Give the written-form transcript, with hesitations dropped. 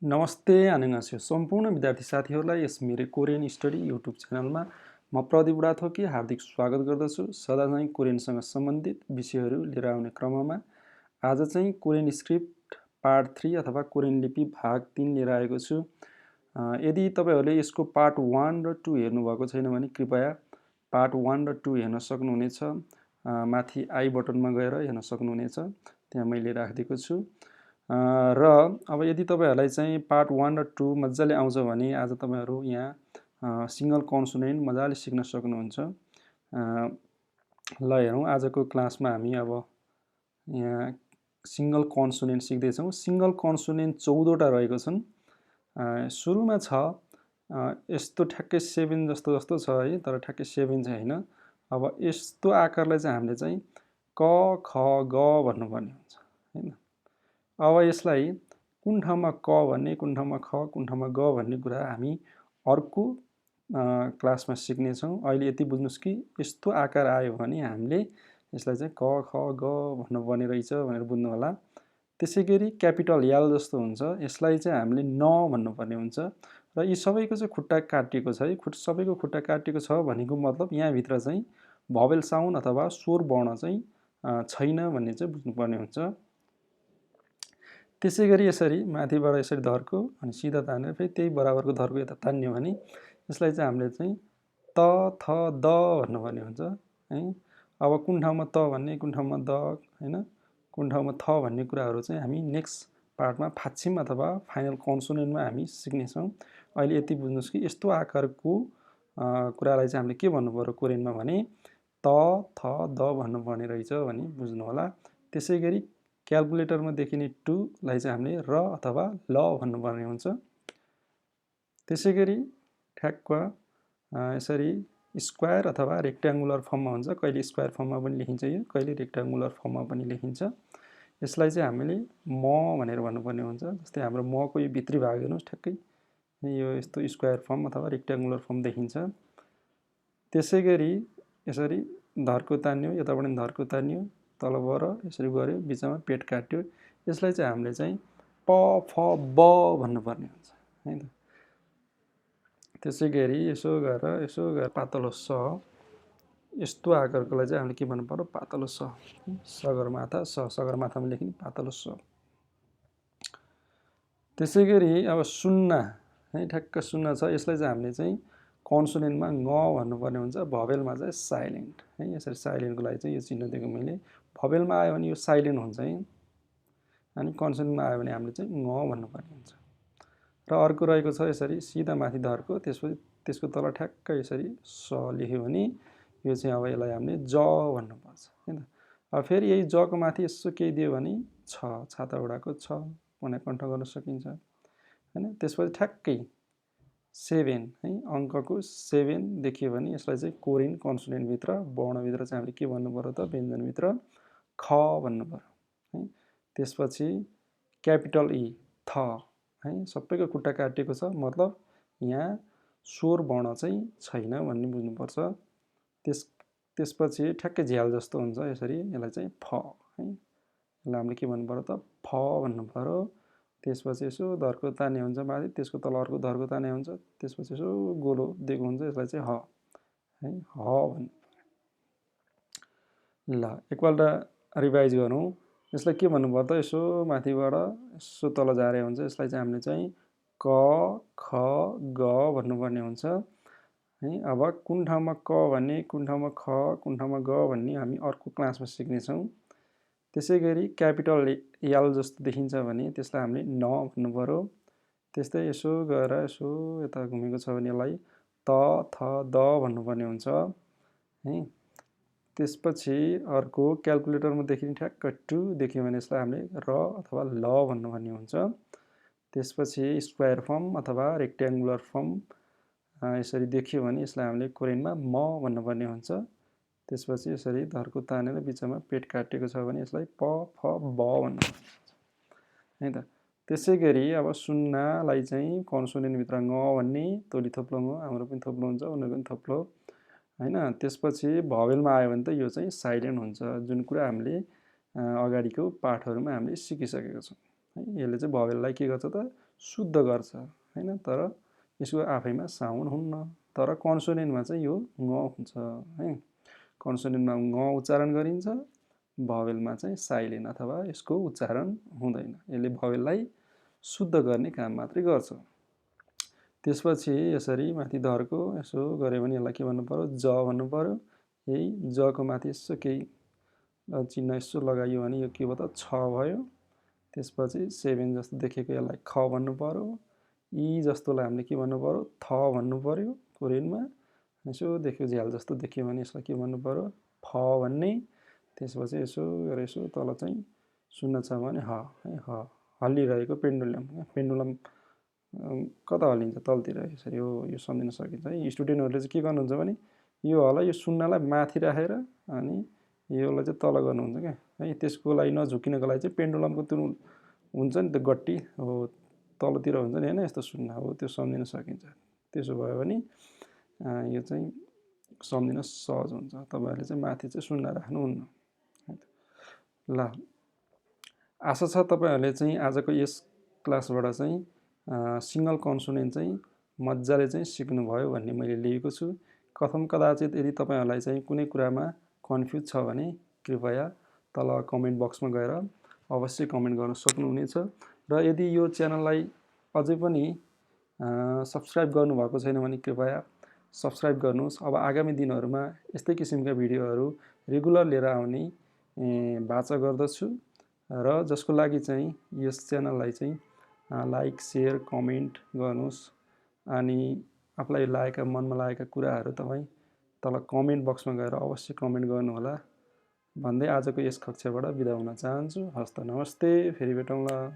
नमस्ते आनेगास्यो सम्पूर्ण विद्यार्थी साथीहरूलाई यस मिरे कोरियन स्टडी युट्युब च्यानलमा म प्रदीप बुढाथोकी हार्दिक स्वागत गर्दछु। सदा चाहिँ कोरियनसँग सम्बन्धित विषयहरू लिएर आउने क्रममा आज चाहिँ कोरियन स्क्रिप्ट पार्ट 3 अथवा कोरियन लिपि भाग 3 लिएर आएको छु। यदि तपाईहरूले यसको पार्ट 1 र 2 हेर्नुभएको छैन भने कृपया पार्ट 1 र 2 हेर्न सक्नुहुनेछ। माथि आई बटनमा गएर हेर्न सक्नुहुनेछ, त्यहाँ मैले राखिदिएको छु। र अब यदि तपाईहरूलाई चाहिँ पार्ट 1 र 2 मजाले आउँछ भने आज तपाईहरू यहाँ सिंगल कन्सोनेन्ट मजाले सिक्न सक्नुहुन्छ। ल हेरौँ, आजको क्लासमा हामी अब यहाँ सिंगल कन्सोनेन्ट सिक्दैछौँ। सिंगल कन्सोनेन्ट 14 वटा रहेको छन्। सुरुमा छ यस्तो ठ्याक्कै 7 जस्तो छ है, तर ठ्याक्कै 7 चाहिँ होइन। अब यस्तो आकारलाई चाहिँ हामीले चाहिँ क ख ग भन्नुपर्ने हुन्छ हैन। अब यसलाई कुन ठाउँमा क भन्ने, कुन ठाउँमा ख, कुन ठाउँमा ग भन्ने कुरा हामी अर्को क्लासमा सिक्नेछौँ। अहिले यति बुझ्नुस् कि यस्तो आकार आयो भने हामीले यसलाई चाहिँ क ख ग भन्नुपर्ने रहेछ भनेर बुझ्नु होला। त्यसैगरी क्यापिटल एल जस्तो हुन्छ, यसलाई चाहिँ हामीले न भन्नुपर्ने हुन्छ। र यी सबैको चाहिँ खुट्टा काटिएको छ है। सबैको खुट्टा काटिएको छ भनेको मतलब यहाँभित्र चाहिँ भवेल साउन्ड अथवा स्वर वर्ण चाहिँ छैन भन्ने चाहिँ बुझ्नुपर्ने हुन्छ। त्यसैगरी यसरी माथिबाट यसरी धर्को अनि सिधा तानेर फेरि त्यही बराबरको धर्को यता तान्यो भने यसलाई चाहिँ हामीले चाहिँ त थ द भन्नुपर्ने हुन्छ है। अब कुन ठाउँमा त भन्ने, कुन ठाउँमा द हैन, कुन ठाउँमा थ भन्ने कुराहरू चाहिँ हामी नेक्स्ट पार्टमा फाच्छिम अथवा फाइनल कन्सोनेन्टमा हामी सिक्नेछौँ। अहिले यति बुझ्नुस् कि यस्तो आकारको कुरालाई चाहिँ हामीले के भन्नु पर्यो कोरियनमा भने त थ द भन्नुपर्ने रहेछ भनी बुझ्नु होला। त्यसैगरी क्याल्कुलेटरमा देखिने 2 लाई चाहिँ हामीले र अथवा ल भन्नुपर्ने हुन्छ। त्यसैगरी ठ्याक्क यसरी स्क्वायर अथवा रेक्ट्याङ्गुलर फर्ममा हुन्छ। कहिले स्क्वायर फर्ममा पनि लेखिन्छ यो, कहिले रेक्ट्याङ्गुलर फर्ममा पनि लेखिन्छ। यसलाई चाहिँ हामीले म भनेर भन्नुपर्ने हुन्छ। जस्तै हाम्रो मको यो भित्री भाग हेर्नुस्, ठ्याक्कै यो यस्तो स्क्वायर फर्म अथवा रेक्ट्याङ्गुलर फर्म देखिन्छ। त्यसैगरी यसरी धर्को तान्यो, यताबाट पनि धर्को तान्यो, तलबाट यसरी गऱ्यो, बिचमा पेट काट्यो। यसलाई चाहिँ हामीले चाहिँ प फ ब भन्नुपर्ने हुन्छ है त। त्यसैगरी यसो गरेर पातलो स, यस्तो आकारकोलाई चाहिँ हामीले के भन्नु पर्यो पातलो स। सगरमाथा स, सगरमाथामा लेखिने पातलो स। त्यसैगरी अब सुन्ना है, ठ्याक्क सुन्ना छ। यसलाई चाहिँ हामीले चाहिँ कन्सोनेन्टमा ङ भन्नुपर्ने हुन्छ, भवेलमा चाहिँ साइलेन्ट है। यसरी साइलेन्टको लागि चाहिँ यो चिन्ह दिएको मैले। भवेलमा आयो भने यो साइलेन्ट हुन्छ है, अनि कन्सोनेन्टमा आयो भने हामीले चाहिँ ङ भन्नुपर्ने हुन्छ। र अर्को रहेको छ यसरी सिधा माथि धर्को, त्यसपछि त्यसको तल ठ्याक्क यसरी स लेख्यो भने यो चाहिँ अब यसलाई हामीले ज भन्नुपर्छ है त। अब फेरि यही जको माथि यसो केही दियो भने छ, छाता उडाको छ भनेर कण्ठ गर्न सकिन्छ हैन। त्यसपछि ठ्याक्कै 7 है, अङ्कको 7 देखियो भने यसलाई चाहिँ कोरियन कन्सोनेन्टभित्र वर्णभित्र चाहिँ हामीले के भन्नु पर्यो त, व्यञ्जनभित्र ख भन्नु पर्यो है। त्यसपछि क्यापिटल ई थ है, सबैको खुट्टा काटिएको छ मतलब यहाँ स्वर वर्ण चाहिँ छैन भन्ने बुझ्नुपर्छ। त्यसपछि ठ्याक्कै झ्याल जस्तो हुन्छ यसरी, यसलाई चाहिँ फ है, यसलाई हामीले के भन्नु पर्यो त फ भन्नु पर्यो। त्यसपछि यसो धर्को तान्ने हुन्छ माथि, त्यसको तल अर्को धर्को तान्ने हुन्छ, त्यसपछि यसो गोलो दिएको हुन्छ, यसलाई चाहिँ ह है, ह भन्नु पर्यो। ल एकपल्ट रिभाइज गरौँ। यसलाई के भन्नु पर्यो त, यसो माथिबाट यसो तल जारे हुन्छ, यसलाई चाहिँ हामीले चाहिँ क ख ग भन्नुपर्ने हुन्छ है। अब कुन ठाउँमा क भन्ने, कुन ठाउँमा ख, कुन ठाउँमा ग भन्ने हामी अर्को क्लासमा सिक्नेछौँ। त्यसैगरी क्यापिटल एल जस्तो देखिन्छ भने त्यसलाई हामीले न भन्नु पर्यो। त्यस्तै यसो गएर यसो यता घुमेको छ भने यसलाई त थ द भन्नुपर्ने हुन्छ है। त्यसपछि अर्को क्याल्कुलेटरमा देखिने ठ्याक्क 2 देखियो भने यसलाई हामीले र अथवा ल भन्नुपर्ने हुन्छ। त्यसपछि स्क्वायर फर्म अथवा रेक्ट्याङ्गुलर फर्म यसरी देखियो भने यसलाई हामीले कोरियनमा म भन्नुपर्ने हुन्छ। त्यसपछि यसरी धर्को तानेर बिचमा पेट काटिएको छ भने यसलाई प फ ब भन्नुपर्ने हुन्छ है त। त्यसैगरी अब सुन्नालाई चाहिँ कन्सोनेन्टभित्र ङ भन्ने, तोली थोप्लो ङ, हाम्रो पनि थोप्लो हुन्छ, उनीहरूको पनि थोप्लो हैन। त्यसपछि भवेलमा आयो भने त यो चाहिँ साइलेन्ट हुन्छ, जुन कुरा हामीले अगाडिको पाठहरूमा हामीले सिकिसकेको छौँ है। यसले चाहिँ भवेललाई के गर्छ त शुद्ध गर्छ हैन, तर यसको आफैमा साउन्ड हुन्न। तर कन्सोनेन्टमा चाहिँ यो ङ हुन्छ है। कन्सोनेन्टमा ङ उच्चारण गरिन्छ, भवेलमा चाहिँ साइलेन्ट अथवा यसको उच्चारण हुँदैन। यसले भवेललाई शुद्ध गर्ने काम मात्रै गर्छ। त्यसपछि यसरी माथि धरको यसो गऱ्यो भने यसलाई के भन्नु पर्यो, ज भन्नु पर्यो। यही जको माथि यसो केही चिन्ह यसो लगाइयो भने यो के भयो त, छ भयो। त्यसपछि 7 जस्तो देखेको यसलाई ख भन्नु पर्यो। ई जस्तोलाई हामीले के भन्नु पर्यो, थ भन्नु पर्यो कोरियनमा। यसो देख्यो झ्याल जस्तो देखियो भने यसलाई के भन्नु पर्यो, फ भन्ने। त्यसपछि यसो गरेर यसो तल चाहिँ सुन्न छ भने ह है, ह हल्लिरहेको पेन्डुलम। पेन्डुलम कता हल्लिन्छ, तलतिर यसरी यो सम्झिन सकिन्छ है। स्टुडेन्टहरूले चाहिँ के गर्नुहुन्छ भने यो हलाई यो सुन्नलाई माथि राखेर अनि योलाई चाहिँ तल गर्नुहुन्छ क्या है। त्यसको लागि नझुकिनको लागि चाहिँ पेन्डुलमको त्यो हुन्छ नि त्यो गट्टी, हो तलतिर हुन्छ नि हैन, यस्तो सुन्न हो, त्यो सम्झिन सकिन्छ। त्यसो भयो भने यो चाहिँ सम्झिन सहज हुन्छ। तपाईहरुले चाहिँ माथि चाहिँ सुन्न राख्नुहुन्न। ल आशा छ तपाईहरुले चाहिँ आजको यस क्लासबाट चाहिँ सिंगल कन्सोनेन्ट चाहिँ मजाले चाहिँ सिक्नुभयो भन्ने मैले लिएको छु। कथम कदाचित यदि तपाईहरुलाई चाहिँ कुनै कुरामा कन्फ्युज छ भने कृपया तल कमेन्ट बक्समा गएर अवश्य कमेन्ट गर्न सक्नुहुनेछ। र यदि यो च्यानललाई अझै पनि सब्स्क्राइब गर्नुभएको छैन भने कृपया सब्स्क्राइब गर्नुहोस्। अब आगामी दिनहरूमा यस्तै किसिमका भिडियोहरू रेगुलर लिएर आउने बाचा गर्दछु र जसको लागि चाहिँ यस च्यानललाई चाहिँ लाइक, शेयर, कमेन्ट गर्नुहोस्। अनि आफूलाई लागेका मनमा लागेका कुराहरू तपाईँ तल कमेन्ट बक्समा गएर अवश्य कमेन्ट गर्नुहोला भन्दै आजको यस कक्षाबाट बिदा हुन चाहन्छु। हस्त नमस्ते, फेरि भेटौँला।